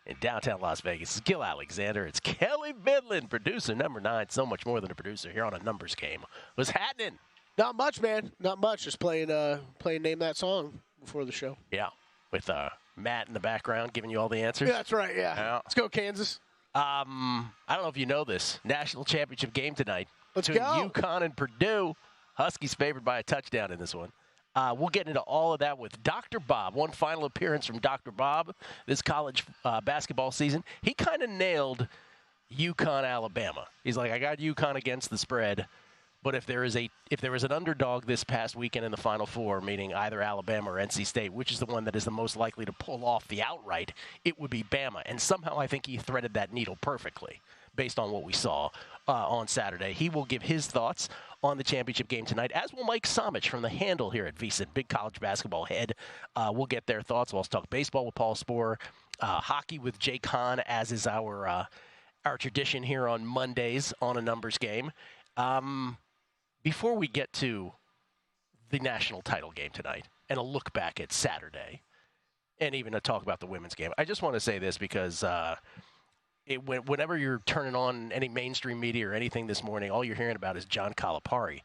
in downtown Las Vegas. It's Gil Alexander. It's Kelly Midland, producer number 9. So much more than a producer here on a numbers game. What's happening? Not much, man. Not much. Just playing Name That Song before the show. Yeah, with Matt in the background giving you all the answers. Yeah, that's right, yeah. Let's go, Kansas. I don't know if you know this. National championship game tonight. Let's between go. UConn and Purdue. Huskies favored by a touchdown in this one. We'll get into all of that with Dr. Bob. One final appearance from Dr. Bob this college basketball season. He kind of nailed UConn, Alabama. He's like, I got UConn against the spread, but if there is an underdog this past weekend in the Final Four, meaning either Alabama or NC State, which is the one that is the most likely to pull off the outright, it would be Bama. And somehow I think he threaded that needle perfectly based on what we saw on Saturday. He will give his thoughts on the championship game tonight, as will Mike Somich from The Handle here at VSiN, big college basketball head. We'll get their thoughts. We'll also talk baseball with Paul Sporer, hockey with Jay Kahn, as is our tradition here on Mondays on a numbers game. Before we get to the national title game tonight and a look back at Saturday and even a talk about the women's game, I just want to say this because whenever you're turning on any mainstream media or anything this morning, all you're hearing about is John Calipari.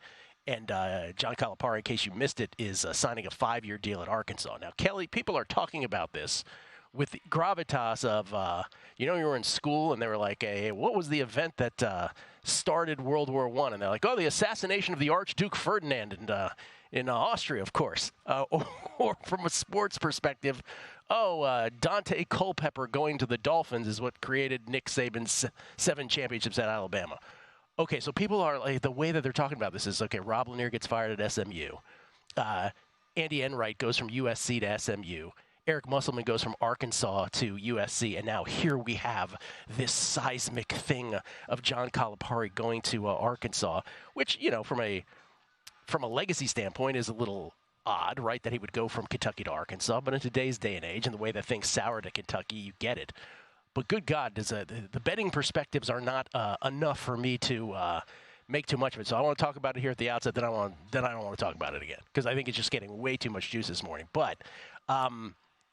And John Calipari, in case you missed it, is signing a 5-year deal at Arkansas. Now, Kelly, people are talking about this with the gravitas of, you were in school and they were like, hey, what was the event that started World War I? And they're like, oh, the assassination of the Archduke Ferdinand in Austria, of course. Or from a sports perspective, Dante Culpepper going to the Dolphins is what created Nick Saban's 7 championships at Alabama. Okay, so people are like, the way that they're talking about this is, okay, Rob Lanier gets fired at SMU. Andy Enright goes from USC to SMU. Eric Musselman goes from Arkansas to USC, and now here we have this seismic thing of John Calipari going to Arkansas, which, from a legacy standpoint is a little odd, right, that he would go from Kentucky to Arkansas. But in today's day and age and the way that things soured at Kentucky, you get it. But good God, the betting perspectives are not enough for me to make too much of it. So I want to talk about it here at the outset, then I don't want to talk about it again because I think it's just getting way too much juice this morning. But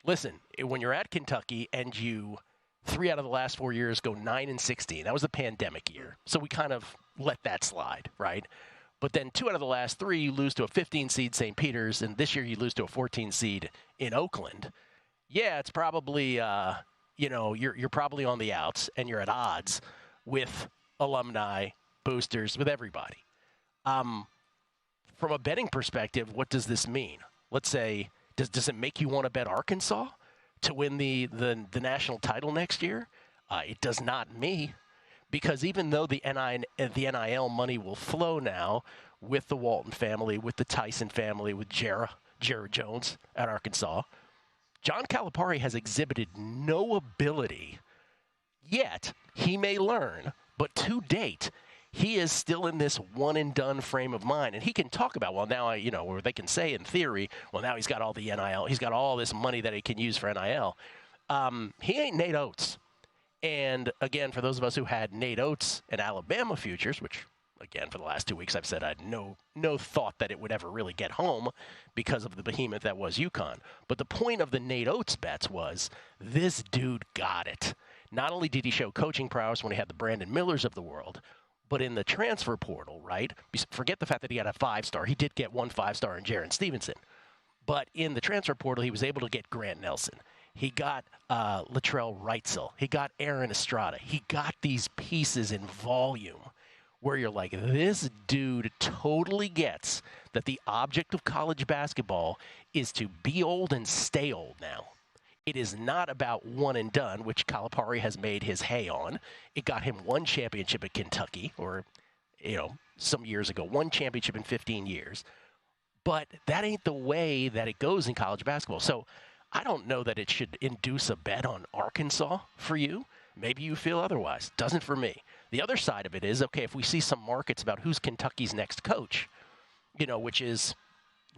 listen, when you're at Kentucky and you 3 out of the last 4 years go 9-16, that was the pandemic year. So we kind of let that slide, right? But then 2 out of the last 3, you lose to a 15 seed St. Peter's, and this year you lose to a 14 seed in Oakland. Yeah, it's probably, you're probably on the outs and you're at odds with alumni, boosters, with everybody. From a betting perspective, what does this mean? Let's say, does it make you want to bet Arkansas to win the national title next year? It does not me, because even though the NIL money will flow now with the Walton family, with the Tyson family, with Jared Jones at Arkansas, John Calipari has exhibited no ability yet. He may learn, but to date, he is still in this one-and-done frame of mind. And he can talk about, well, now, or they can say in theory, well, now he's got all the NIL. He's got all this money that he can use for NIL. He ain't Nate Oates. And, again, for those of us who had Nate Oates and Alabama futures, which, again, for the last 2 weeks I've said I had no thought that it would ever really get home because of the behemoth that was UConn. But the point of the Nate Oates bets was this dude got it. Not only did he show coaching prowess when he had the Brandon Millers of the world, but in the transfer portal, right? Forget the fact that he got a 5-star. He did get 1 5-star in Jaron Stevenson. But in the transfer portal, he was able to get Grant Nelson. He got Latrell Wrightsell. He got Aaron Estrada. He got these pieces in volume where you're like, this dude totally gets that the object of college basketball is to be old and stay old now. It is not about one and done, which Calipari has made his hay on. It got him 1 championship at Kentucky, or, some years ago, 1 championship in 15 years. But that ain't the way that it goes in college basketball. So I don't know that it should induce a bet on Arkansas for you. Maybe you feel otherwise. Doesn't for me. The other side of it is, okay, if we see some markets about who's Kentucky's next coach, which is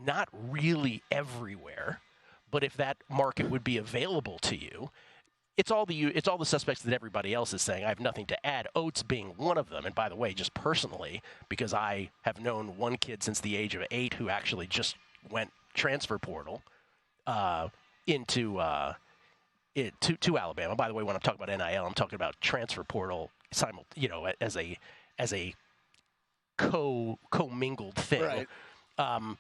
not really everywhere, but if that market would be available to you, it's all the suspects that everybody else is saying. I have nothing to add, Oates being one of them. And by the way, just personally, because I have known one kid since the age of 8 who actually just went transfer portal into to Alabama. By the way, when I'm talking about NIL, I'm talking about transfer portal as a commingled thing. Right.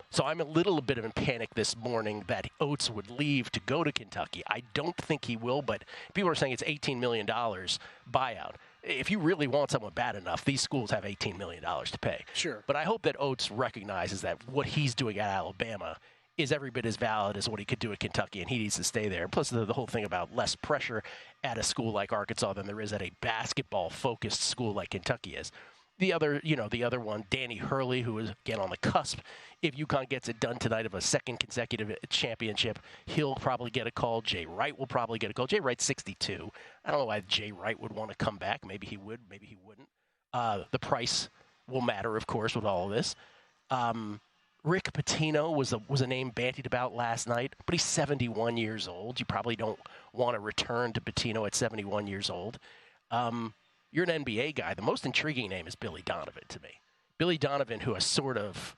So I'm a little bit of a panic this morning that Oates would leave to go to Kentucky. I don't think he will, but people are saying it's $18 million buyout. If you really want someone bad enough, these schools have $18 million to pay. Sure. But I hope that Oates recognizes that what he's doing at Alabama is every bit as valid as what he could do at Kentucky, and he needs to stay there. Plus, the whole thing about less pressure at a school like Arkansas than there is at a basketball-focused school like Kentucky is. The other one, Danny Hurley, who is, again, on the cusp. If UConn gets it done tonight of a second consecutive championship, he'll probably get a call. Jay Wright will probably get a call. Jay Wright's 62. I don't know why Jay Wright would want to come back. Maybe he would. Maybe he wouldn't. The price will matter, of course, with all of this. Rick Pitino was a name bandied about last night, but he's 71 years old. You probably don't want to return to Pitino at 71 years old. You're an NBA guy. The most intriguing name is Billy Donovan to me. Billy Donovan, who has sort of,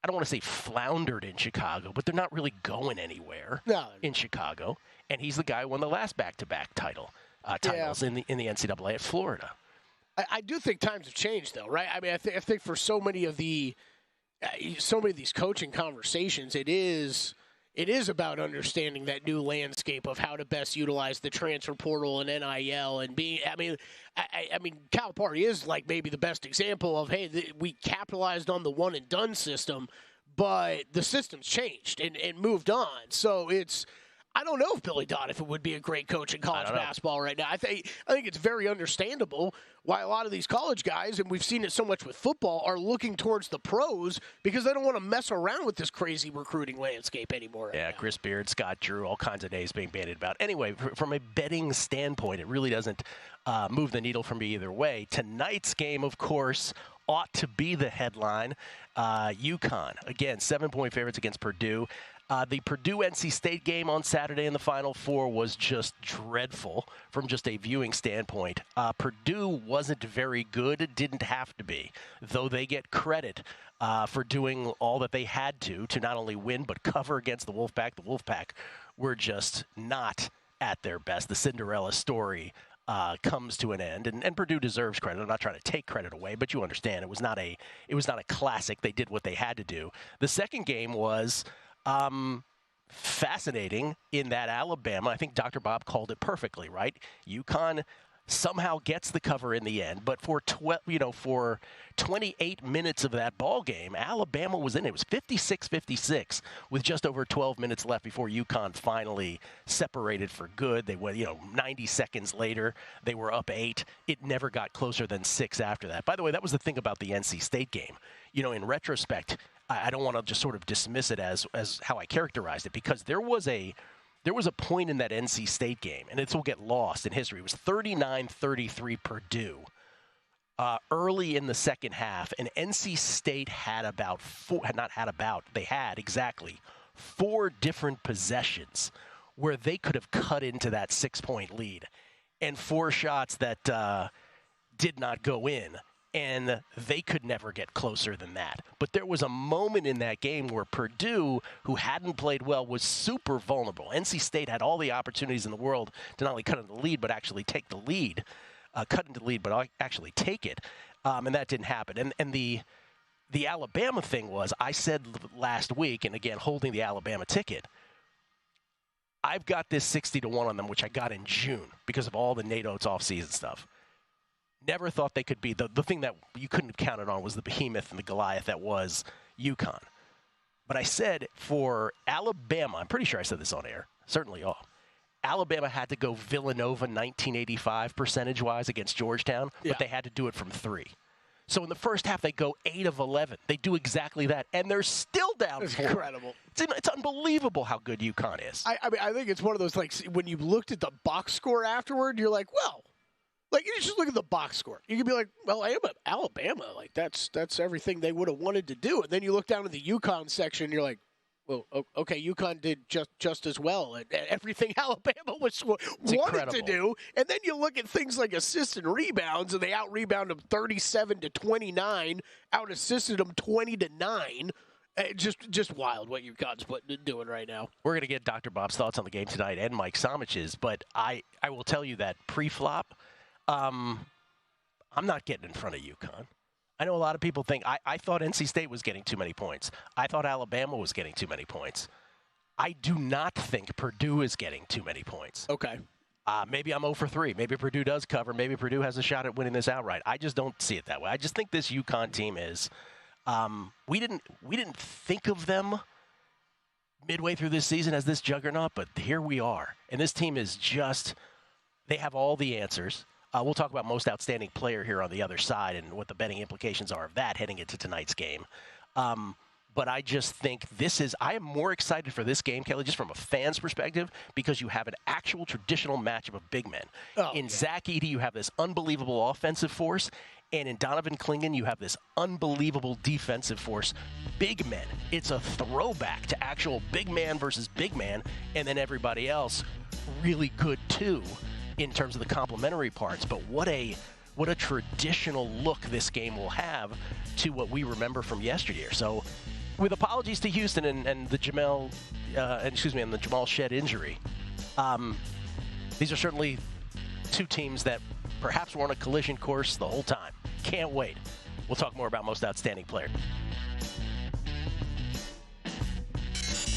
I don't want to say floundered in Chicago, but they're not really going anywhere in Chicago. And he's the guy who won the last back-to-back titles in the NCAA at Florida. I do think times have changed, though, right? I mean, I think for so many of these coaching conversations, it is about understanding that new landscape of how to best utilize the transfer portal and NIL and being. I mean, Calipari is like maybe the best example of, hey, we capitalized on the one and done system, but the system's changed and moved on. So I don't know if Billy Donovan would be a great coach in college basketball right now. I think it's very understandable why a lot of these college guys, and we've seen it so much with football, are looking towards the pros because they don't want to mess around with this crazy recruiting landscape anymore. Right now. Chris Beard, Scott Drew, all kinds of names being bandied about. Anyway, from a betting standpoint, it really doesn't move the needle for me either way. Tonight's game, of course, ought to be the headline. UConn, again, 7-point favorites against Purdue. The Purdue-NC State game on Saturday in the Final Four was just dreadful from just a viewing standpoint. Purdue wasn't very good. It didn't have to be, though they get credit for doing all that they had to not only win but cover against the Wolfpack. The Wolfpack were just not at their best. The Cinderella story comes to an end, and Purdue deserves credit. I'm not trying to take credit away, but you understand it was not a classic. They did what they had to do. The second game was fascinating in that Alabama, I think Dr. Bob called it perfectly, right? UConn somehow gets the cover in the end, but for 28 minutes of that ball game, Alabama was in it. It was 56-56 with just over 12 minutes left before UConn finally separated for good. They went, 90 seconds later, they were up 8. It never got closer than 6 after that. By the way, that was the thing about the NC State game. In retrospect, I don't want to just sort of dismiss it as how I characterized it, because there was a point in that NC State game, and this will get lost in history. It was 39-33 Purdue early in the second half, and NC State had exactly 4 different possessions where they could have cut into that 6-point lead, and 4 shots that did not go in. And they could never get closer than that. But there was a moment in that game where Purdue, who hadn't played well, was super vulnerable. NC State had all the opportunities in the world to not only cut into the lead, but actually take the lead. Cut into the lead, but actually take it. And that didn't happen. And the Alabama thing was, I said last week, and again, holding the Alabama ticket, I've got this 60-1 on them, which I got in June because of all the Nate Oates offseason stuff. Never thought they could be. The thing that you couldn't have counted on was the behemoth and the Goliath that was UConn. But I said for Alabama, I'm pretty sure I said this on air, certainly off, Alabama had to go Villanova 1985 percentage-wise against Georgetown, but they had to do it from 3. So in the first half, they go 8 of 11. They do exactly that, and they're still down 4. It's incredible. It's unbelievable how good UConn is. I mean, I think it's one of those, like, when you looked at the box score afterward, you're like, well, like, you just look at the box score. You could be like, well, I am at Alabama. Like, that's everything they would have wanted to do. And then you look down at the UConn section, and you're like, well, okay, UConn did just as well at everything Alabama wanted to do. And then you look at things like assists and rebounds, and they out-rebounded them 37-29, out-assisted them 20-9. Just wild what UConn's doing right now. We're going to get Dr. Bob's thoughts on the game tonight and Mike Somich's, but I will tell you that pre-flop, I'm not getting in front of UConn. I know a lot of people think I thought NC State was getting too many points. I thought Alabama was getting too many points. I do not think Purdue is getting too many points. Okay. Maybe I'm 0 for 3. Maybe Purdue does cover. Maybe Purdue has a shot at winning this outright. I just don't see it that way. I just think this UConn team is we didn't think of them midway through this season as this juggernaut, but here we are. And this team is just they have all the answers. We'll talk about most outstanding player here on the other side and what the betting implications are of that heading into tonight's game. But I just think I am more excited for this game, Kelly, just from a fan's perspective, because you have an actual traditional matchup of big men. In Zach Edey, you have this unbelievable offensive force, and in Donovan Clingan, you have this unbelievable defensive force. Big men. It's a throwback to actual big man versus big man, and then everybody else really good too in terms of the complementary parts. But what a traditional look this game will have to what we remember from yesteryear. So, with apologies to Houston and the Jamal Shead injury, these are certainly two teams that perhaps were on a collision course the whole time. Can't wait. We'll talk more about most outstanding player.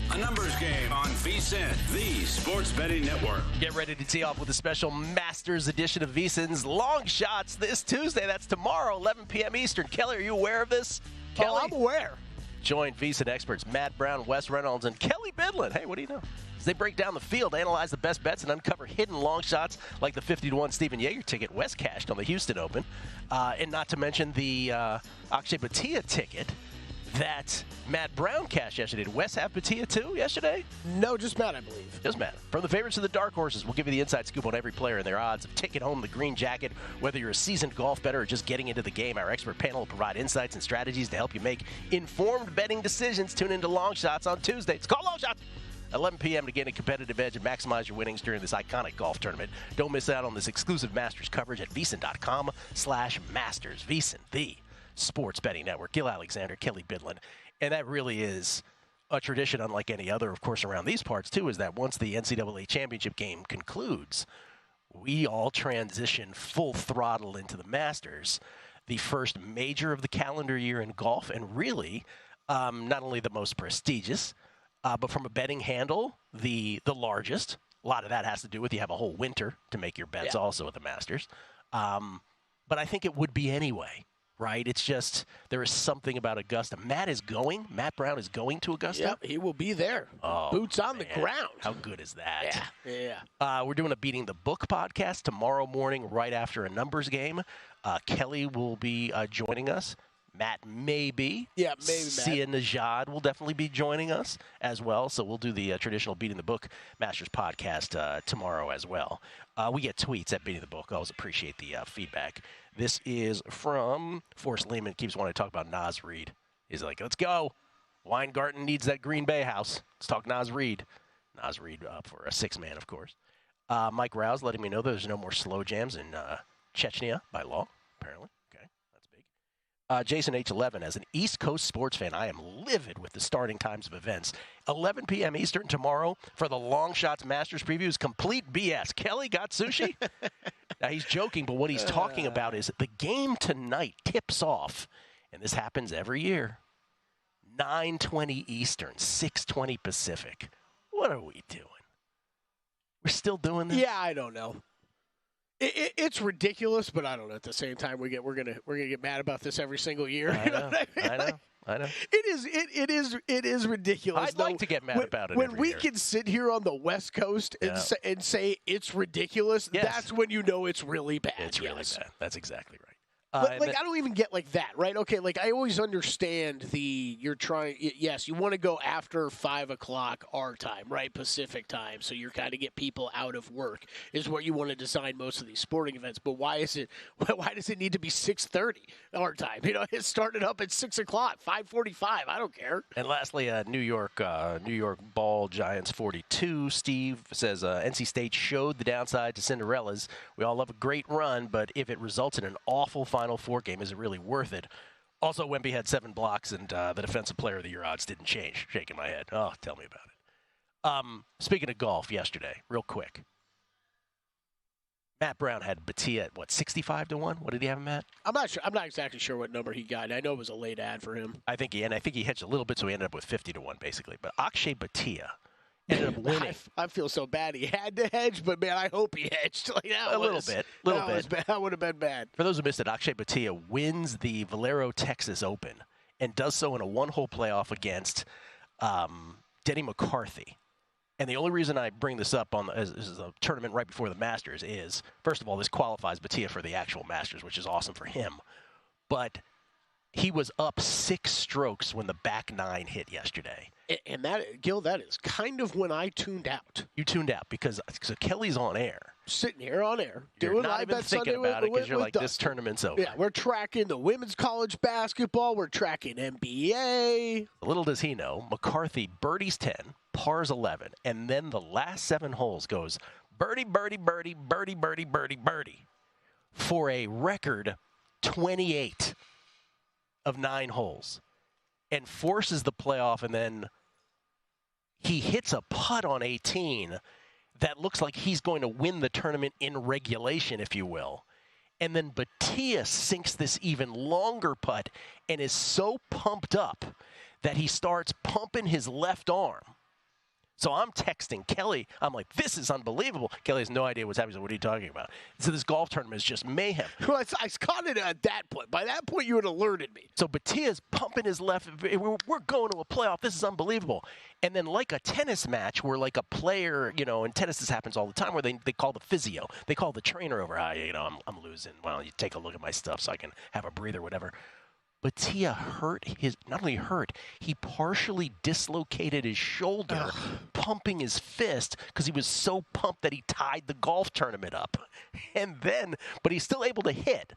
A numbers game on VSiN, the sports betting network. Get ready to tee off with a special Masters edition of VSiN's Long Shots this Tuesday. That's tomorrow, 11 p.m. Eastern. Kelly, are you aware of this? Kelly? Oh, I'm aware. Join VSiN experts Matt Brown, Wes Reynolds, and Kelly Bidlin. Hey, what do you know? As they break down the field, analyze the best bets, and uncover hidden long shots like the 50-1 Stephen Yeager ticket Wes cashed on the Houston Open. And not to mention the Akshay Bhatia ticket that Matt Brown cashed yesterday. Did Wes have Bhatia too yesterday? No, just Matt, I believe. Just Matt. From the favorites to the dark horses, we'll give you the inside scoop on every player and their odds of taking home the green jacket. Whether you're a seasoned golf bettor or just getting into the game, our expert panel will provide insights and strategies to help you make informed betting decisions. Tune into Long Shots on Tuesday. It's called Long Shots. 11 p.m. to gain a competitive edge and maximize your winnings during this iconic golf tournament. Don't miss out on this exclusive Masters coverage at VSiN.com/Masters. VSiN, the sports betting network. Gil Alexander, Kelly Bidlin. And that really is a tradition unlike any other, of course, around these parts, too, is that once the NCAA championship game concludes, we all transition full throttle into the Masters, the first major of the calendar year in golf, and really not only the most prestigious, but from a betting handle, the largest. A lot of that has to do with you have a whole winter to make your bets also at the Masters. But I think it would be anyway. Right? It's just there is something about Augusta. Matt Brown is going to Augusta? Yep, he will be there. Oh, boots on the ground. How good is that? Yeah. We're doing a Beating the Book podcast tomorrow morning right after a numbers game. Kelly will be joining us. Matt maybe. Yeah, maybe Sia Najad will definitely be joining us as well. So we'll do the traditional Beating the Book Masters podcast tomorrow as well. We get tweets at Beating the Book. I always appreciate the feedback. This is from Forrest Lehman. Keeps wanting to talk about Naz Reid. He's like, let's go. Weingarten needs that Green Bay house. Let's talk Naz Reid. Naz Reid for a 6-man, of course. Mike Rouse letting me know there's no more slow jams in Chechnya by law, apparently. Okay, that's big. Jason H11, as an East Coast sports fan, I am livid with the starting times of events. 11 p.m. Eastern tomorrow for the Long Shots Masters previews. Complete BS. Kelly got sushi? Now, he's joking, but what he's talking about is the game tonight tips off, and this happens every year, 9:20 Eastern, 6:20 Pacific. What are we doing? We're still doing this? Yeah, I don't know. It's ridiculous, but I don't know. At the same time, we're gonna get mad about this every single year. I know. It is ridiculous. I'd like to get mad about it. When we can sit here on the West Coast and say it's ridiculous, that's when you know it's really bad. It's really bad. That's exactly right. But, I don't even get like that, right? Okay, I always understand you want to go after 5 o'clock our time, right? Pacific time. So you're kind of get people out of work is what you want to design most of these sporting events. But why does it need to be 6:30 our time? It started up at 6 o'clock, 5:45. I don't care. And lastly, New York Ball Giants 42. Steve says NC State showed the downside to Cinderella's. We all love a great run, but if it results in an awful Final Four game, is it really worth it? Also, Wemby had 7 blocks, and the Defensive Player of the Year odds didn't change. Shaking my head. Oh, tell me about it. Speaking of golf, yesterday, real quick. Matt Brown had Batia at, 65-1? What did he have, Matt? I'm not sure. I'm not exactly sure what number he got. I know it was a late ad for him. I think he hedged a little bit, so he ended up with 50-1, basically. But Akshay Batia ended up winning. I feel so bad. He had to hedge, but, man, I hope he hedged. A little bit. That would have been bad. For those who missed it, Akshay Batia wins the Valero Texas Open and does so in a one-hole playoff against Denny McCarthy. And the only reason I bring this up as a tournament right before the Masters is, first of all, this qualifies Batia for the actual Masters, which is awesome for him. But he was up 6 strokes when the back 9 hit yesterday. And that, Gil, that is kind of when I tuned out. You tuned out because Kelly's on air. Sitting here on air. You're doing not live even bet thinking Sunday about it because you're like, Dustin. this tournament's over. Yeah, we're tracking the women's college basketball. We're tracking NBA. Little does he know, McCarthy birdies 10, pars 11, and then the last 7 holes goes birdie, birdie, birdie, birdie, birdie, birdie, birdie for a record 28 of 9 holes and forces the playoff, and then he hits a putt on 18 that looks like he's going to win the tournament in regulation, if you will. And then Batia sinks this even longer putt and is so pumped up that he starts pumping his left arm. So I'm texting Kelly. I'm like, this is unbelievable. Kelly has no idea what's happening. So what are you talking about? So this golf tournament is just mayhem. Well, I caught it at that point. By that point, you had alerted me. So Batia's pumping his left. We're going to a playoff. This is unbelievable. And then like a tennis match where like a player, and tennis, this happens all the time, where they call the physio. They call the trainer over. I'm losing. Well, you take a look at my stuff so I can have a breather, whatever. Batia not only hurt, he partially dislocated his shoulder, pumping his fist because he was so pumped that he tied the golf tournament up. But he's still able to hit.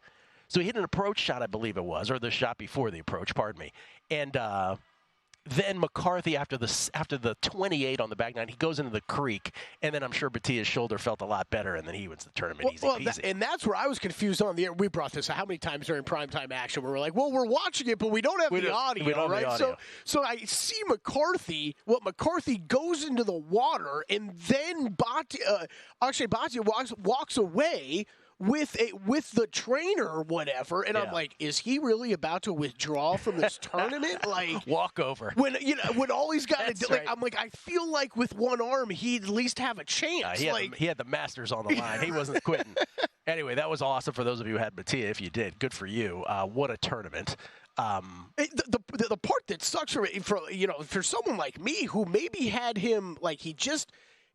So he hit an approach shot, I believe it was, or the shot before the approach, pardon me. And then McCarthy, after the 28 on the back 9, he goes into the creek, and then I'm sure Batia's shoulder felt a lot better, and then he wins the tournament easy peasy. And that's where I was confused on the air. We brought this up how many times during primetime action where we're like, well, we're watching it, but we don't have the audio, we don't right? have the audio. So I see McCarthy. Well, McCarthy goes into the water, and then Akshay Batia walks away with the trainer or whatever, and I'm like, is he really about to withdraw from this tournament? Like, walk over. When all he's got to do, right. I'm like, I feel like with one arm he'd at least have a chance. He had the Masters on the line. He wasn't quitting. Anyway, that was awesome for those of you who had Batia. If you did, good for you. What a tournament. The part that sucks for someone like me who maybe had him like he just.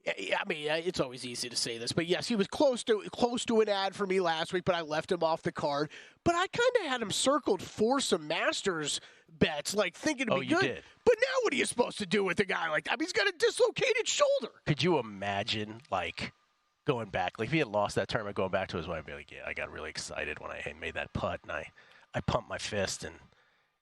I mean, it's always easy to say this, but yes, he was close to an ad for me last week, but I left him off the card. But I kind of had him circled for some Masters bets, like thinking it'd be good. Did. But now what are you supposed to do with a guy like that? I mean, he's got a dislocated shoulder. Could you imagine, like, going back? Like, if he had lost that tournament, going back to his wife, I'd be like, yeah, I got really excited when I made that putt, and I pumped my fist, and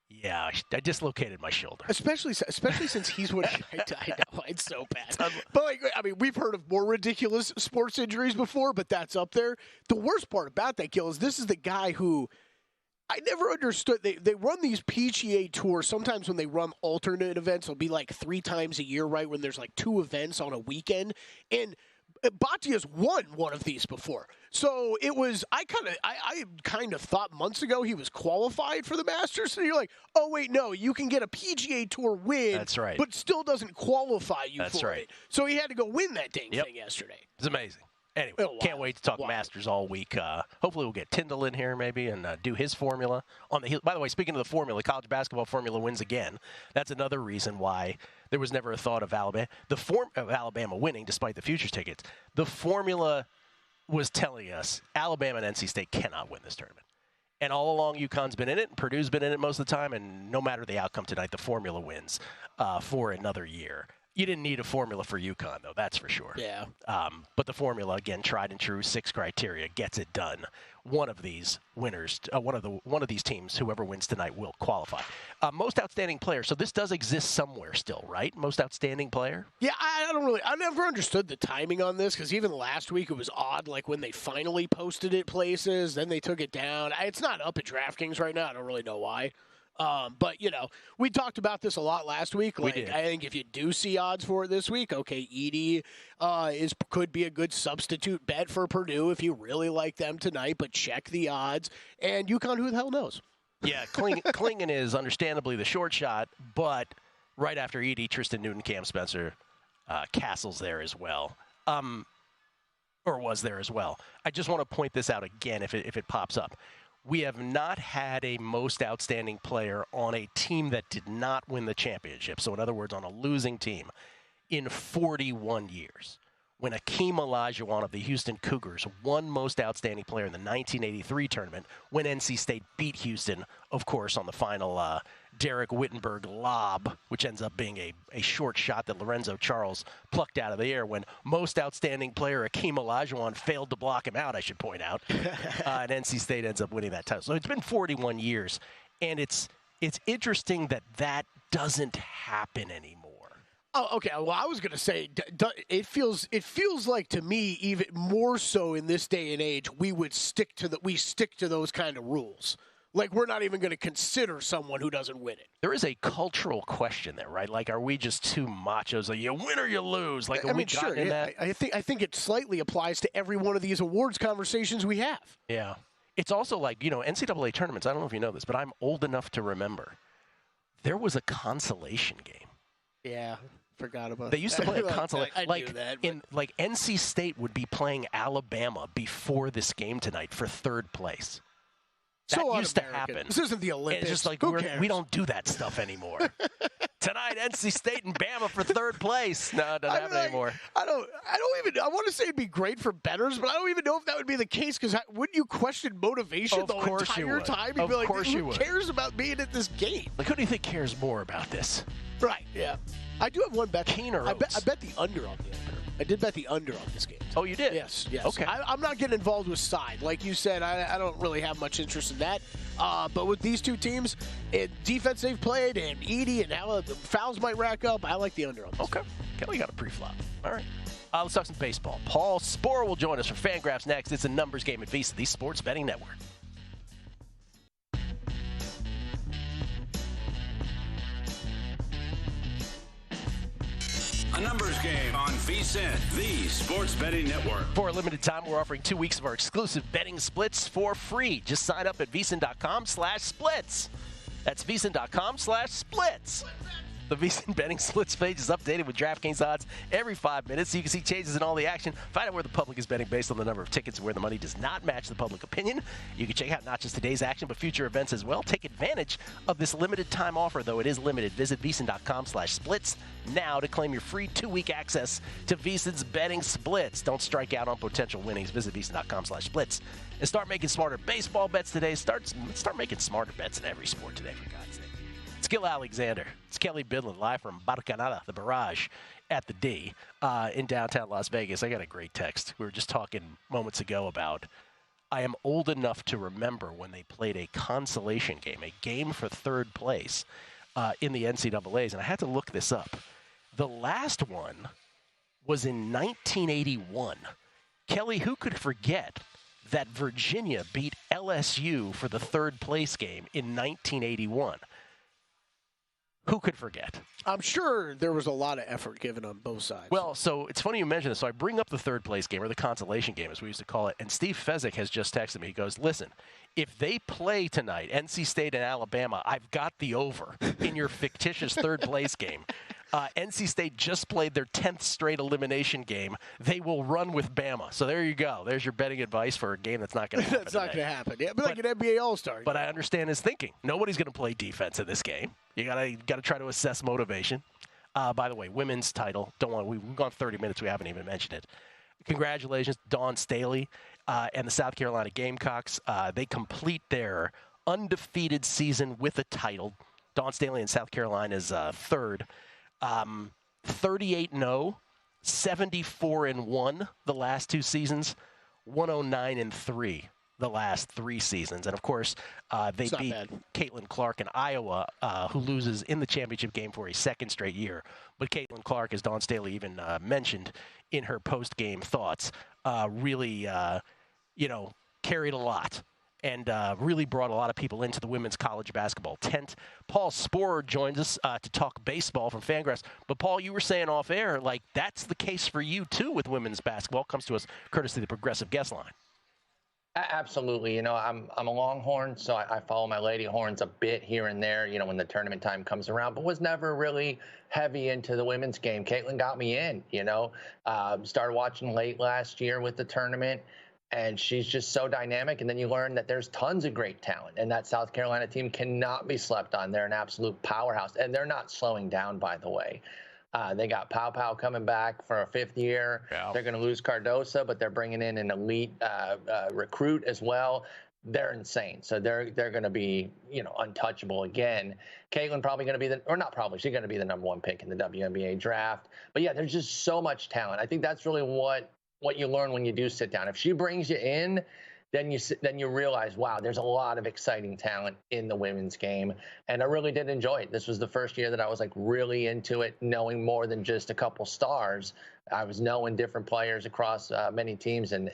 yeah, I dislocated my shoulder. Especially since he's what I know it's so bad. But we've heard of more ridiculous sports injuries before, but that's up there. The worst part about that, Gil, is this is the guy who I never understood. They run these PGA tours. Sometimes when they run alternate events, it'll be like 3 times a year, right? When there's like 2 events on a weekend, and Batia's won one of these before. So it was, I kind of thought months ago he was qualified for the Masters. And you're like, oh, wait, no, you can get a PGA Tour win. That's right. But still doesn't qualify you That's for right. it. So he had to go win that dang thing yesterday. It's amazing. Anyway, can't wait to talk Masters all week. Hopefully we'll get Tyndall in here maybe and do his formula. By the way, speaking of the formula, college basketball formula wins again. That's another reason why there was never a thought of Alabama. The form of Alabama winning despite the futures tickets. The formula was telling us Alabama and NC State cannot win this tournament. And all along, UConn's been in it, and Purdue's been in it most of the time, and no matter the outcome tonight, the formula wins for another year. You didn't need a formula for UConn, though, that's for sure. Yeah. But the formula, again, tried and true, 6 criteria, gets it done. One of these winners, one of these teams, whoever wins tonight, will qualify. Most outstanding player. So this does exist somewhere still, right? Most outstanding player? Yeah, I never understood the timing on this because even last week it was odd, like when they finally posted it places, then they took it down. It's not up at DraftKings right now. I don't really know why. But, we talked about this a lot last week. We did. I think if you do see odds for it this week, okay, Edie could be a good substitute bet for Purdue if you really like them tonight, but check the odds. And UConn, who the hell knows? Yeah, Klingon is understandably the short shot, but right after Edie, Tristan Newton, Cam Spencer, Castle's there as well. Or was there as well. I just want to point this out again if it pops up. We have not had a most outstanding player on a team that did not win the championship. So in other words, on a losing team in 41 years. When Akeem Olajuwon of the Houston Cougars won most outstanding player in the 1983 tournament, when NC State beat Houston, of course, on the final Derek Wittenberg lob, which ends up being a short shot that Lorenzo Charles plucked out of the air when most outstanding player Akeem Olajuwon failed to block him out, I should point out. And NC State ends up winning that title. So it's been 41 years, and it's interesting that doesn't happen anymore. Oh, okay. Well, I was going to say it feels like to me even more so in this day and age we stick to those kind of rules. Like we're not even going to consider someone who doesn't win it. There is a cultural question there, right? Like, are we just too machos? Like, you win or you lose? Like, I mean, sure. In that? I think it slightly applies to every one of these awards conversations we have. Yeah. It's also like, NCAA tournaments. I don't know if you know this, but I'm old enough to remember there was a consolation game. Yeah. Forgot about They used to play a consolation. I knew that. Like NC State would be playing Alabama before this game tonight for third place. That used to happen. This isn't the Olympics. It's just like we don't do that stuff anymore. Tonight, NC State and Bama for third place. No, it doesn't happen anymore. I want to say it'd be great for bettors, but I don't even know if that would be the case because wouldn't you question motivation the entire time? You'd be like, who cares about being at this game? Like, who do you think cares more about this? Right, yeah. I do have one bet. Keen or I bet the under on the under. I did bet the under on this game. Oh, you did? Yes. Okay. I'm not getting involved with side. Like you said, I don't really have much interest in that. But with these two teams, defense they've played, and Edie, and how the fouls might rack up, I like the under on this. Okay. Kelly got a pre-flop. All right. Let's talk some baseball. Paul Sporer will join us for Fangraphs next. It's a numbers game at VSiN, the Sports Betting Network. A numbers game on VSiN, the Sports Betting Network. For a limited time, we're offering 2 weeks of our exclusive betting splits for free. Just sign up at VSiN.com/splits. That's VSiN.com/splits. The VSiN betting splits page is updated with DraftKings odds every 5 minutes, so you can see changes in all the action. Find out where the public is betting based on the number of tickets and where the money does not match the public opinion. You can check out not just today's action, but future events as well. Take advantage of this limited time offer, though it is limited. Visit VSiN.com/splits now to claim your free 2-week access to VSiN's betting splits. Don't strike out on potential winnings. Visit VSiN.com/splits and start making smarter baseball bets today. Start making smarter bets in every sport today, for God's sake. It's Gil Alexander. It's Kelly Bidlin live from Barcanada, the barrage at the D in downtown Las Vegas. I got a great text. We were just talking moments ago about I am old enough to remember when they played a consolation game, a game for third place in the NCAAs, and I had to look this up. The last one was in 1981. Kelly, who could forget that Virginia beat LSU for the third place game in 1981? Who could forget? I'm sure there was a lot of effort given on both sides. Well, so it's funny you mention this. So I bring up the third place game, or the consolation game, as we used to call it, and Steve Fezzik has just texted me. He goes, listen, if they play tonight, NC State and Alabama, I've got the over in your fictitious third place game. NC State just played their 10th straight elimination game. They will run with Bama. So there you go. There's your betting advice for a game that's not going to happen. That's not going to happen. Yeah, but like an NBA All-Star. But I understand his thinking. Nobody's going to play defense in this game. You got to try to assess motivation. By the way, women's title. We've gone 30 minutes. We haven't even mentioned it. Congratulations, Dawn Staley and the South Carolina Gamecocks. They complete their undefeated season with a title. Dawn Staley in South Carolina is third. 38-0, 74-1 the last 2 seasons, 109-3 the last 3 seasons. And, of course, they beat Caitlin Clark in Iowa, who loses in the championship game for a second straight year. But Caitlin Clark, as Dawn Staley even mentioned in her post-game thoughts, really, carried a lot. and really brought a lot of people into the women's college basketball tent. Paul Sporer joins us to talk baseball from Fangraphs. But, Paul, you were saying off air, like, that's the case for you, too, with women's basketball. Comes to us courtesy of the Progressive Guest Line. Absolutely. I'm a Longhorn, so I follow my Lady Horns a bit here and there, when the tournament time comes around, but was never really heavy into the women's game. Caitlin got me in, started watching late last year with the tournament, and she's just so dynamic. And then you learn that there's tons of great talent, and that South Carolina team cannot be slept on. They're an absolute powerhouse, and they're not slowing down, by the way. They got Pow coming back for a 5th year. Yeah. They're going to lose Cardosa, but they're bringing in an elite recruit as well. They're insane. So they're going to be, untouchable again. Caitlin probably going to be she's going to be the number 1 pick in the WNBA draft. But yeah, there's just so much talent. I think that's really what you learn when you do sit down. If she brings you in, then you realize, wow, there's a lot of exciting talent in the women's game. And I really did enjoy it. This was the first year that I was really into it, knowing more than just a couple stars. I was knowing different players across many teams, and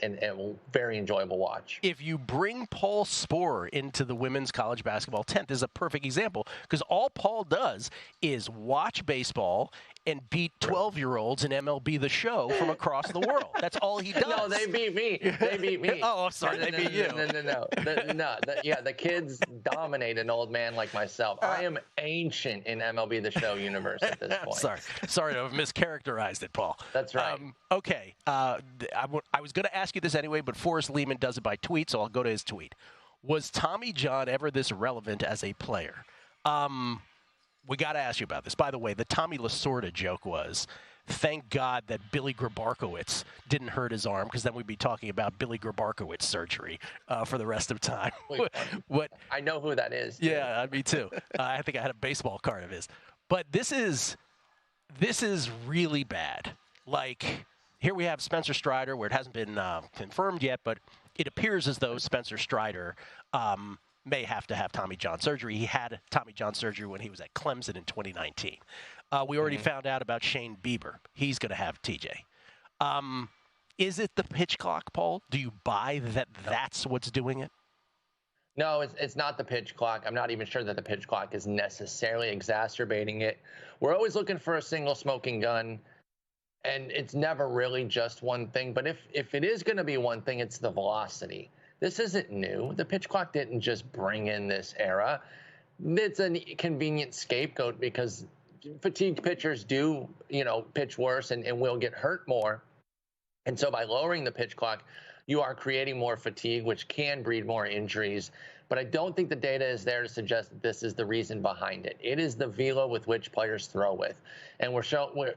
very enjoyable watch. If you bring Paul Sporer into the women's college basketball tent, this is a perfect example, because all Paul does is watch baseball and beat 12-year-olds in MLB The Show from across the world. That's all he does. No, they beat me. Oh, I'm sorry, they beat you. No. The kids dominate an old man like myself. I am ancient in MLB The Show universe at this point. Sorry to have mischaracterized it, Paul. That's right. Okay. I was going to ask you this anyway, but Forrest Lehman does it by tweet, so I'll go to his tweet. Was Tommy John ever this relevant as a player? We got to ask you about this. By the way, the Tommy Lasorda joke was, thank God that Billy Grabarkowitz didn't hurt his arm, because then we'd be talking about Billy Grabarkowitz surgery for the rest of time. What? I know who that is. Yeah, me too. I think I had a baseball card of his. But this is really bad. Like, here we have Spencer Strider, where it hasn't been confirmed yet, but it appears as though Spencer Strider may have to have Tommy John surgery. He had Tommy John surgery when he was at Clemson in 2019. We already found out about Shane Bieber. He's going to have TJ. Is it the pitch clock, Paul? Do you buy that that's what's doing it? No, it's not the pitch clock. I'm not even sure that the pitch clock is necessarily exacerbating it. We're always looking for a single smoking gun, and it's never really just one thing. But if it is going to be one thing, it's the velocity. This isn't new. The pitch clock didn't just bring in this era. It's a convenient scapegoat because fatigued pitchers do, pitch worse and will get hurt more. And so by lowering the pitch clock, you are creating more fatigue, which can breed more injuries. But I don't think the data is there to suggest that this is the reason behind it. It is the velo with which players throw with. And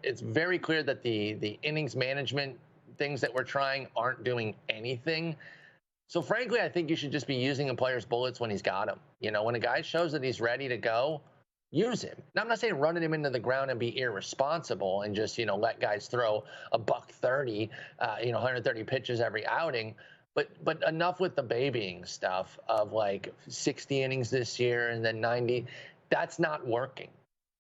it's very clear that the innings management things that we're trying aren't doing anything. So frankly, I think you should just be using a player's bullets when he's got them. When a guy shows that he's ready to go, use him. Now, I'm not saying running him into the ground and be irresponsible and just, let guys throw a $130, 130 pitches every outing. But enough with the babying stuff of 60 innings this year and then 90. That's not working.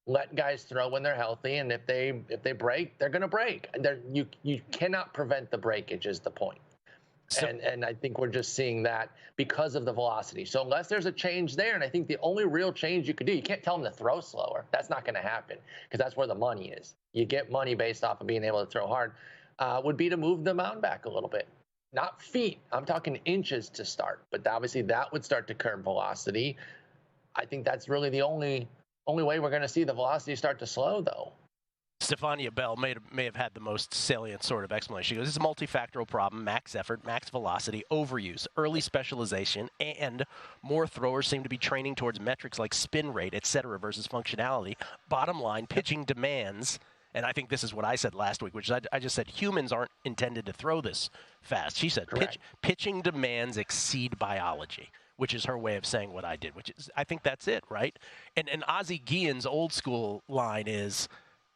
Let guys throw when they're healthy, and if they break, they're going to break. You cannot prevent the breakage is the point. And I think we're just seeing that because of the velocity. So unless there's a change there, and I think the only real change you could do, you can't tell them to throw slower. That's not going to happen because that's where the money is. You get money based off of being able to throw hard, would be to move the mound back a little bit. Not feet. I'm talking inches to start. But obviously that would start to curb velocity. I think that's really the only way we're going to see the velocity start to slow, though. Stefania Bell may have had the most salient sort of explanation. She goes, it's a multifactorial problem: max effort, max velocity, overuse, early specialization, and more throwers seem to be training towards metrics like spin rate, et cetera, versus functionality. Bottom line, pitching demands, and I think this is what I said last week, which is I just said humans aren't intended to throw this fast. She said pitching demands exceed biology, which is her way of saying what I did, which is, I think that's it, right? And Ozzie Guillen's old school line is,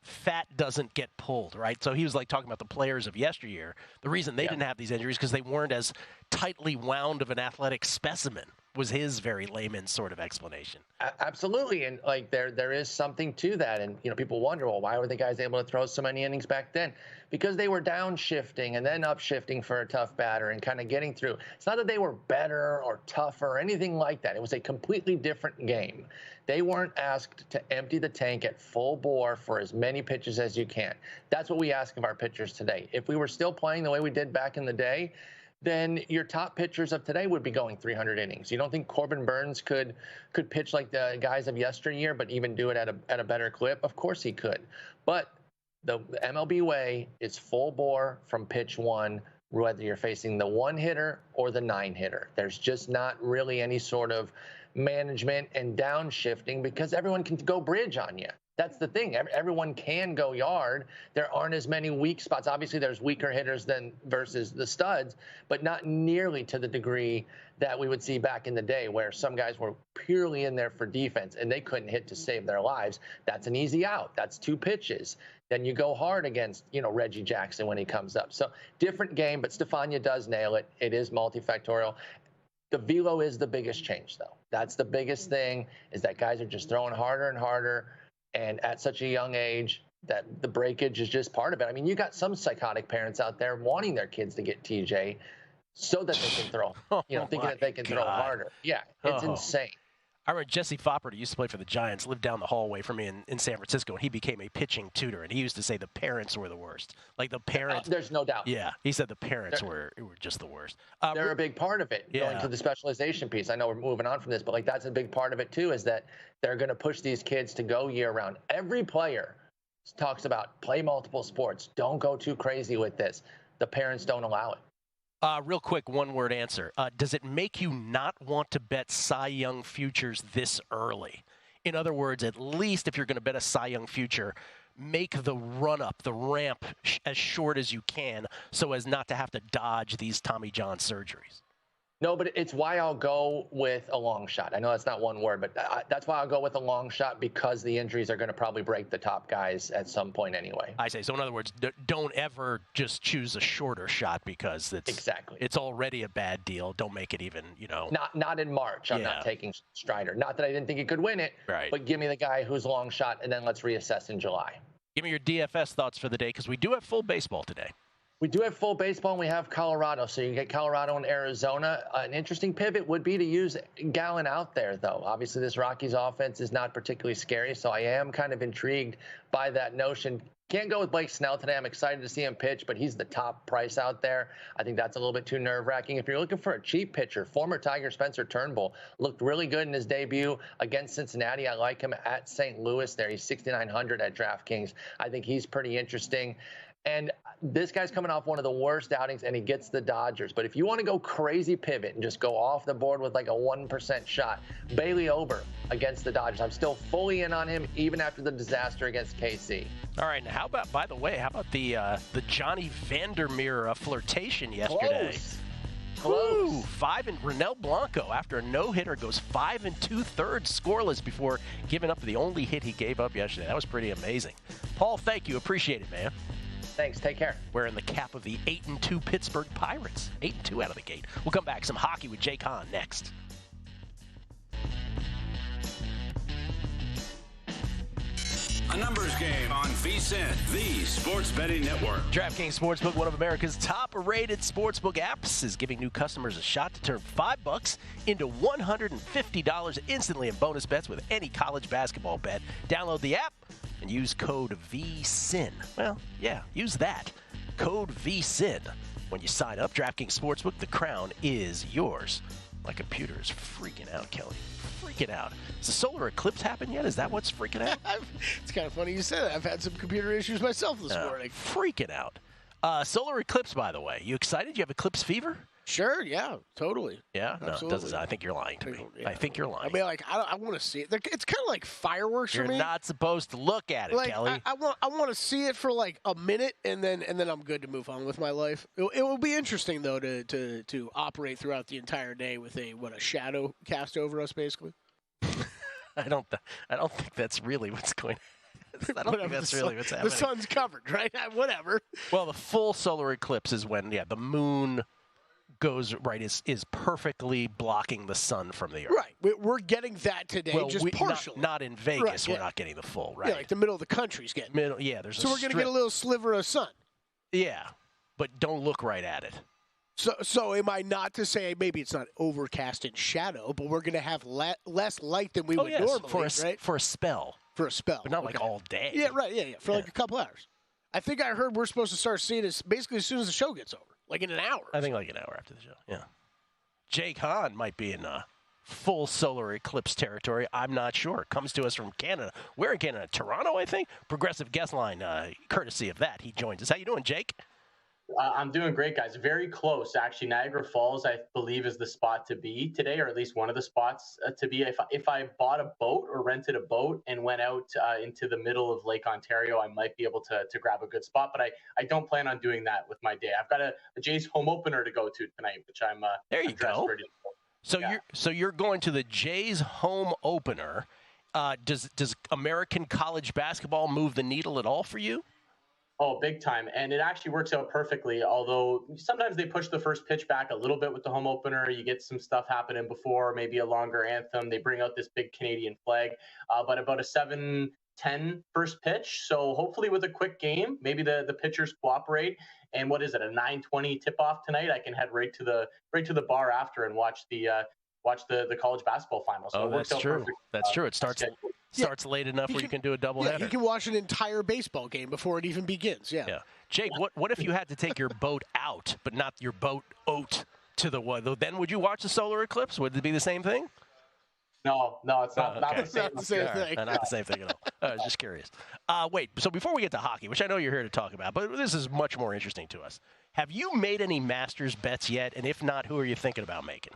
fat doesn't get pulled, right? So he was talking about the players of yesteryear. The reason they didn't have these injuries because they weren't as tightly wound of an athletic specimen was his very layman sort of explanation. Absolutely, and like there is something to that, and people wonder, well, why were the guys able to throw so many innings back then? Because they were downshifting and then upshifting for a tough batter and kind of getting through. It's not that they were better or tougher or anything like that. It was a completely different game. They weren't asked to empty the tank at full bore for as many pitches as you can. That's what we ask of our pitchers today. If we were still playing the way we did back in the day, then your top pitchers of today would be going 300 innings. You don't think Corbin Burns could pitch like the guys of yesteryear, but even do it at a better clip? Of course he could. But the MLB way is full bore from pitch one, whether you're facing the 1-hitter or the 9-hitter. There's just not really any sort of management and downshifting because everyone can go bridge on you. That's the thing. Everyone can go yard. There aren't as many weak spots. Obviously, there's weaker hitters than versus the studs, but not nearly to the degree that we would see back in the day where some guys were purely in there for defense and they couldn't hit to save their lives. That's an easy out. That's 2 pitches. Then you go hard against, Reggie Jackson when he comes up. So different game, but Stefania does nail it. It is multifactorial. The velo is the biggest change, though. That's the biggest thing, is that guys are just throwing harder and harder. And at such a young age, that the breakage is just part of it. I mean, you got some psychotic parents out there wanting their kids to get TJ so that they can throw, thinking that they can throw harder. Yeah, it's insane. I remember Jesse Foppert, who used to play for the Giants, lived down the hallway from me in San Francisco, and he became a pitching tutor. And he used to say the parents were the worst. Like the parents. There's no doubt. Yeah, he said the parents were just the worst. They're a big part of it, going to the specialization piece. I know we're moving on from this, but like that's a big part of it too, is that they're going to push these kids to go year round. Every player talks about play multiple sports. Don't go too crazy with this. The parents don't allow it. Real quick, one-word answer. Does it make you not want to bet Cy Young futures this early? In other words, at least if you're going to bet a Cy Young future, make the run-up, the ramp, as short as you can so as not to have to dodge these Tommy John surgeries. No, but it's why I'll go with a long shot. I know that's not one word, but that's why I'll go with a long shot, because the injuries are going to probably break the top guys at some point anyway. I say. So in other words, don't ever just choose a shorter shot because it's already a bad deal. Don't make it even, Not in March. I'm not taking Strider. Not that I didn't think he could win it, right, but give me the guy who's long shot, and then let's reassess in July. Give me your DFS thoughts for the day, because we do have full baseball today. We do have full baseball, and we have Colorado. So you get Colorado and Arizona. An interesting pivot would be to use Gallen out there, though. Obviously, this Rockies offense is not particularly scary, so I am kind of intrigued by that notion. Can't go with Blake Snell today. I'm excited to see him pitch, but he's the top price out there. I think that's a little bit too nerve-wracking. If you're looking for a cheap pitcher, former Tiger Spencer Turnbull looked really good in his debut against Cincinnati. I like him at St. Louis there. He's 6,900 at DraftKings. I think he's pretty interesting. And this guy's coming off one of the worst outings, and he gets the Dodgers. But if you want to go crazy pivot and just go off the board with like a 1% shot, Bailey Ober against the Dodgers. I'm still fully in on him, even after the disaster against KC. All right. Now, how about the Johnny Vandermeer flirtation yesterday? Close. 5 and Ronel Blanco, after a no-hitter, goes 5 2/3 scoreless before giving up the only hit he gave up yesterday. That was pretty amazing. Paul, thank you. Appreciate it, man. Thanks. Take care. Wearing the cap of the 8-2 Pittsburgh Pirates. 8-2 out of the gate. We'll come back. Some hockey with Jake Hahn next. A numbers game on VSiN, the sports betting network. DraftKings Sportsbook, one of America's top-rated sportsbook apps, is giving new customers a shot to turn $5 into $150 instantly in bonus bets with any college basketball bet. Download the app and use code VSiN. Well, yeah, use that. Code VSiN. When you sign up, DraftKings Sportsbook, the crown is yours. My computer is freaking out, Kelly. Freaking out. Has the solar eclipse happened yet? Is that what's freaking out? It's kind of funny you say that. I've had some computer issues myself this morning. Freaking out. Solar eclipse, by the way. You excited? You have eclipse fever? Sure, yeah, totally. Yeah? Absolutely. No, it doesn't. I think you're lying to me. Yeah. I think you're lying. I mean, like, I want to see it. It's kind of like fireworks for me. You're not supposed to look at it, like, Kelly. I want to see it for like a minute, and then I'm good to move on with my life. It will be interesting though to operate throughout the entire day with a shadow cast over us, basically. I don't think that's really what's going on. I don't think that's really what's happening. The sun's covered, right? Whatever. Well, the full solar eclipse is when, the moon goes right is perfectly blocking the sun from the earth. Right. We're getting that today, Well, just partially. Not in Vegas. Right, We're not getting the full, right? Yeah, like the middle of the country's getting. There's so we're going to get a little sliver of sun. Yeah, but don't look right at it. So am I not to say maybe it's not overcast and shadow, but we're going to have less light than we would normally, right? For a spell. For a spell. But not like all day. Yeah, right. Yeah. For like a couple hours. I think I heard we're supposed to start seeing this basically as soon as the show gets over, like in an hour. I think like an hour after the show, yeah. Jake Hahn might be in full solar eclipse territory. I'm not sure. Comes to us from Canada. Where in Canada? Toronto, I think? Progressive guest line, courtesy of that. He joins us. How you doing, Jake? I'm doing great, guys. Very close, actually. Niagara Falls, I believe, is the spot to be today, or at least one of the spots to be. If I bought a boat or rented a boat and went out into the middle of Lake Ontario, I might be able to grab a good spot. But I don't plan on doing that with my day. I've got a Jays home opener to go to tonight, which I'm there you go. Ready to go. So you're going to the Jays home opener. Does American college basketball move the needle at all for you? Oh, big time. And it actually works out perfectly, although sometimes they push the first pitch back a little bit with the home opener. You get some stuff happening before, maybe a longer anthem. They bring out this big Canadian flag, but about a 7-10 first pitch. So hopefully with a quick game, maybe the pitchers cooperate. And what is it, a 9:20 tip-off tonight? I can head right to the bar after and watch the college basketball finals. So that's true. That's true. It starts late enough where you can do a doubleheader. Yeah, you can watch an entire baseball game before it even begins. Yeah. Jake, what if you had to take your boat out, but not your boat out to the weather? Then would you watch the solar eclipse? Would it be the same thing? No, it's not, not the same thing. Not the same thing at all. I was just curious. Wait, so before we get to hockey, which I know you're here to talk about, but this is much more interesting to us. Have you made any Masters bets yet? And if not, who are you thinking about making?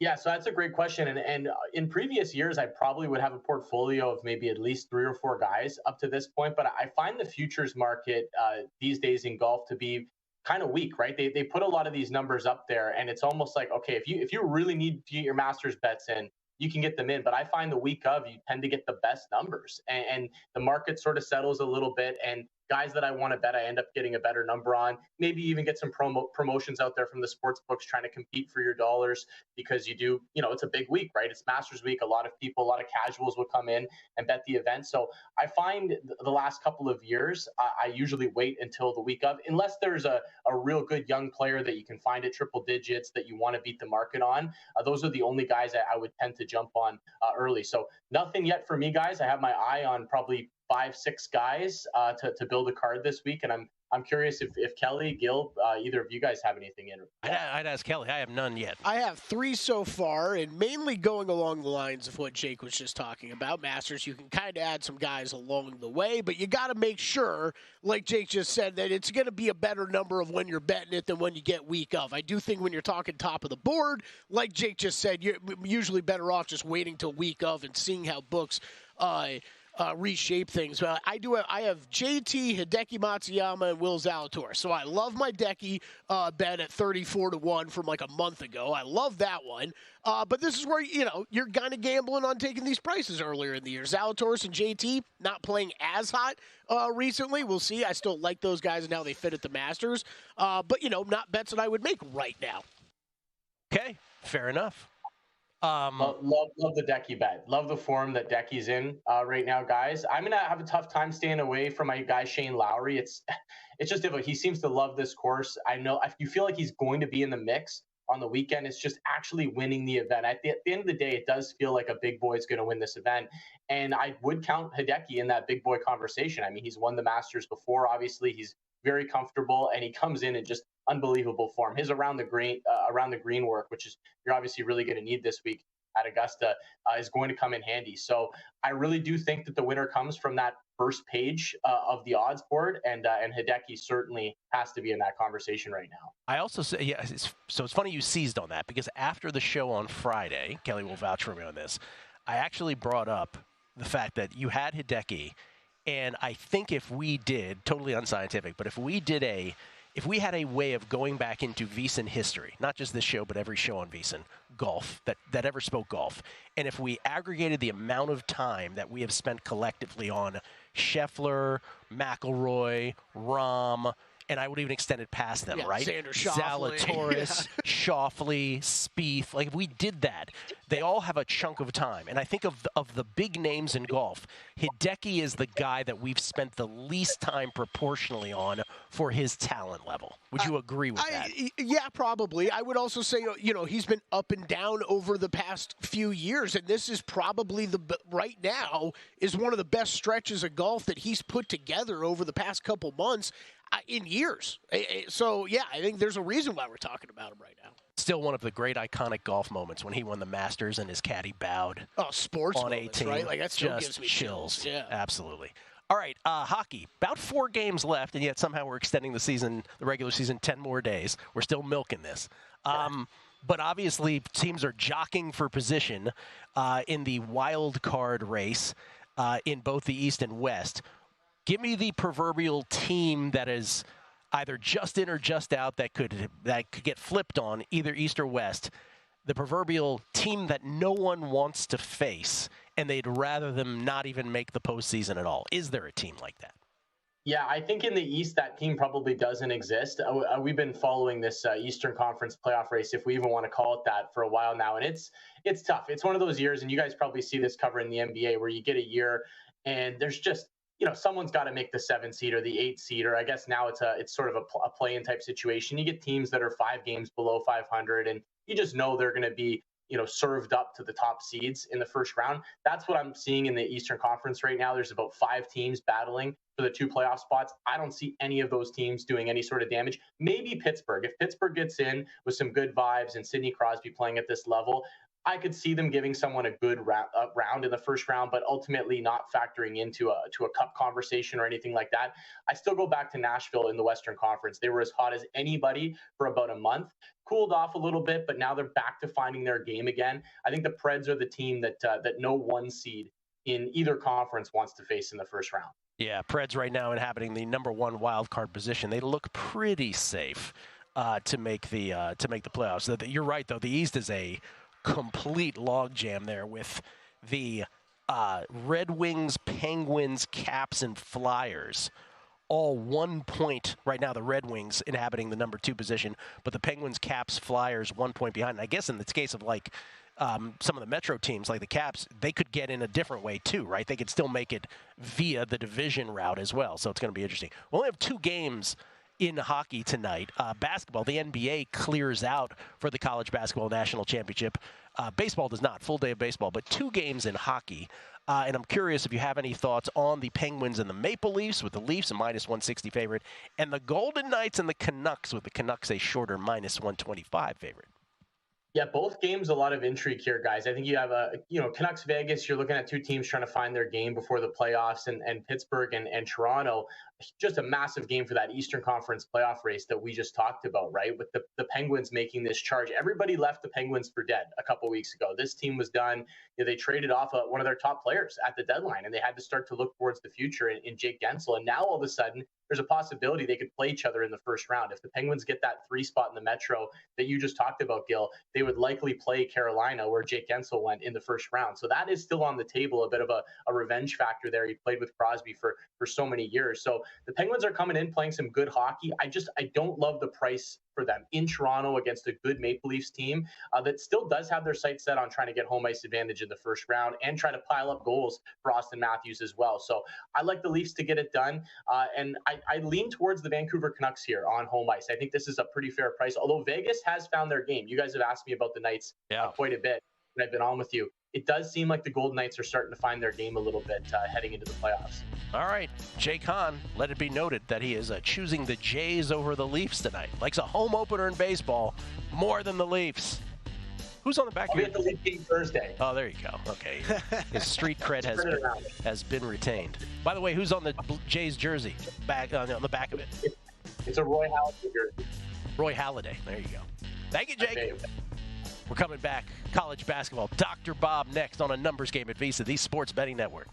Yeah, so that's a great question. And in previous years, I probably would have a portfolio of maybe at least 3 or 4 guys up to this point. But I find the futures market these days in golf to be kind of weak, right? They put a lot of these numbers up there, and it's almost like, okay, if you really need to get your Masters bets in, you can get them in. But I find the week of, you tend to get the best numbers. And the market sort of settles a little bit. And guys that I want to bet, I end up getting a better number on. Maybe even get some promotions out there from the sports books trying to compete for your dollars, because you do, it's a big week, right? It's Masters week. A lot of casuals will come in and bet the event. So I find the last couple of years, I usually wait until the week of, unless there's a real good young player that you can find at triple digits that you want to beat the market on. Those are the only guys I would tend to jump on early. So nothing yet for me, guys. I have my eye on probably 5-6 guys to build a card this week, and I'm curious if Kelly, Gil, either of you guys have anything in. I'd ask Kelly. I have none yet. I have 3 so far, and mainly going along the lines of what Jake was just talking about. Masters, you can kind of add some guys along the way, but you got to make sure, like Jake just said, that it's going to be a better number of when you're betting it than when you get week of. I do think when you're talking top of the board, like Jake just said, you're usually better off just waiting till week of and seeing how books reshape things. I have JT, Hideki Matsuyama, and Will Zalatoris. So I love my Decky bet at 34-1 from like a month ago. I love that one. But this is where, you're kind of gambling on taking these prices earlier in the year. Zalatoris and JT not playing as hot recently. We'll see. I still like those guys and how they fit at the Masters. But, not bets that I would make right now. Okay, fair enough. Love the Decky bet. Love the form that Decky's in right now, guys. I'm gonna have a tough time staying away from my guy Shane Lowry. It's just difficult. He seems to love this course. I know. You feel like he's going to be in the mix on the weekend. It's just actually winning the event. At the end of the day, it does feel like a big boy is going to win this event, and I would count Hideki in that big boy conversation. I mean, he's won the Masters before. Obviously, he's very comfortable, and he comes in just unbelievable form. His around the green work, which is you're obviously really going to need this week at Augusta, is going to come in handy. So I really do think that the winner comes from that first page of the odds board, and Hideki certainly has to be in that conversation right now. I also say, so it's funny you seized on that, because after the show on Friday, Kelly will vouch for me on this, I actually brought up the fact that you had Hideki, and I think if we did, totally unscientific, but if we had a way of going back into VSiN history, not just this show, but every show on VSiN, golf, that ever spoke golf, and if we aggregated the amount of time that we have spent collectively on Scheffler, McIlroy, Rahm, and I would even extend it past them, right? Xander Schauffele. Zalatoris, Schauffele, Spieth. Like, if we did that, they all have a chunk of time. And I think of the big names in golf, Hideki is the guy that we've spent the least time proportionally on for his talent level. Would you agree with that? Yeah, probably. I would also say, he's been up and down over the past few years, and this is probably right now is one of the best stretches of golf that he's put together over the past couple months in years. So, yeah, I think there's a reason why we're talking about him right now. Still one of the great iconic golf moments when he won the Masters and his caddy bowed. Oh, sports on moments, 18, right? Like, that still just gives me chills. Yeah, absolutely. All right, hockey. About 4 games left, and yet somehow we're extending the regular season, 10 more days. We're still milking this. But obviously, teams are jockeying for position in the wild card race in both the East and West. Give me the proverbial team that is either just in or just out that could get flipped on either East or West. The proverbial team that no one wants to face, and they'd rather them not even make the postseason at all. Is there a team like that? Yeah, I think in the East, that team probably doesn't exist. We've been following this Eastern Conference playoff race, if we even want to call it that, for a while now. And it's tough. It's one of those years, and you guys probably see this covering the NBA, where you get a year and there's just, someone's got to make the 7 seed or the 8 seed, or I guess now it's sort of a play-in type situation. You get teams that are 5 games below 500, and you just know they're going to be, served up to the top seeds in the first round. That's what I'm seeing in the Eastern Conference right now. There's about 5 teams battling for the 2 playoff spots. I don't see any of those teams doing any sort of damage. Maybe Pittsburgh. If Pittsburgh gets in with some good vibes and Sidney Crosby playing at this level, I could see them giving someone a good round in the first round, but ultimately not factoring into a cup conversation or anything like that. I still go back to Nashville in the Western Conference. They were as hot as anybody for about a month, cooled off a little bit, but now they're back to finding their game again. I think the Preds are the team that no 1 seed in either conference wants to face in the first round. Yeah, Preds right now inhabiting the number 1 wild card position. They look pretty safe to make the playoffs. You're right, though. The East is a complete logjam there with the Red Wings, Penguins, Caps, and Flyers. All 1 point right now, the Red Wings inhabiting the number 2 position, but the Penguins, Caps, Flyers 1 point behind. And I guess in the case of some of the Metro teams like the Caps, they could get in a different way too, right? They could still make it via the division route as well. So it's going to be interesting. We only have 2 games in hockey tonight. Basketball, the NBA clears out for the College Basketball National Championship. Baseball does not. Full day of baseball, but 2 games in hockey. And I'm curious if you have any thoughts on the Penguins and the Maple Leafs, with the Leafs a -160 favorite, and the Golden Knights and the Canucks, with the Canucks a shorter -125 favorite. Yeah, both games, a lot of intrigue here, guys. I think you have Canucks Vegas, you're looking at 2 teams trying to find their game before the playoffs, and Pittsburgh and Toronto, just a massive game for that Eastern Conference playoff race that we just talked about, right? With the Penguins making this charge. Everybody left the Penguins for dead a couple weeks ago. This team was done. They traded off one of their top players at the deadline, and they had to start to look towards the future in Jake Gensel. And now all of a sudden, there's a possibility they could play each other in the first round. If the Penguins get that 3 spot in the Metro that you just talked about, Gil, they would likely play Carolina, where Jake Gensel went in the first round. So that is still on the table, a bit of a revenge factor there. He played with Crosby for so many years. So the Penguins are coming in playing some good hockey. I don't love the price for them in Toronto against a good Maple Leafs team that still does have their sights set on trying to get home ice advantage in the first round and try to pile up goals for Austin Matthews as well. So I like the Leafs to get it done. And I lean towards the Vancouver Canucks here on home ice. I think this is a pretty fair price, although Vegas has found their game. You guys have asked me about the Knights quite a bit, and I've been on with you. It does seem like the Golden Knights are starting to find their game a little bit heading into the playoffs. All right, Jay Kahn, let it be noted that he is choosing the Jays over the Leafs tonight. Likes a home opener in baseball more than the Leafs. Who's on the back of the Leaf game Thursday? Oh, there you go. Okay. His street cred has been retained. By the way, who's on the Jays jersey? On the back of it. It's a Roy Halladay jersey. Roy Halladay. There you go. Thank you, Jake. We're coming back. College basketball. Dr. Bob next on A Numbers Game at VSiN, the Sports Betting Network.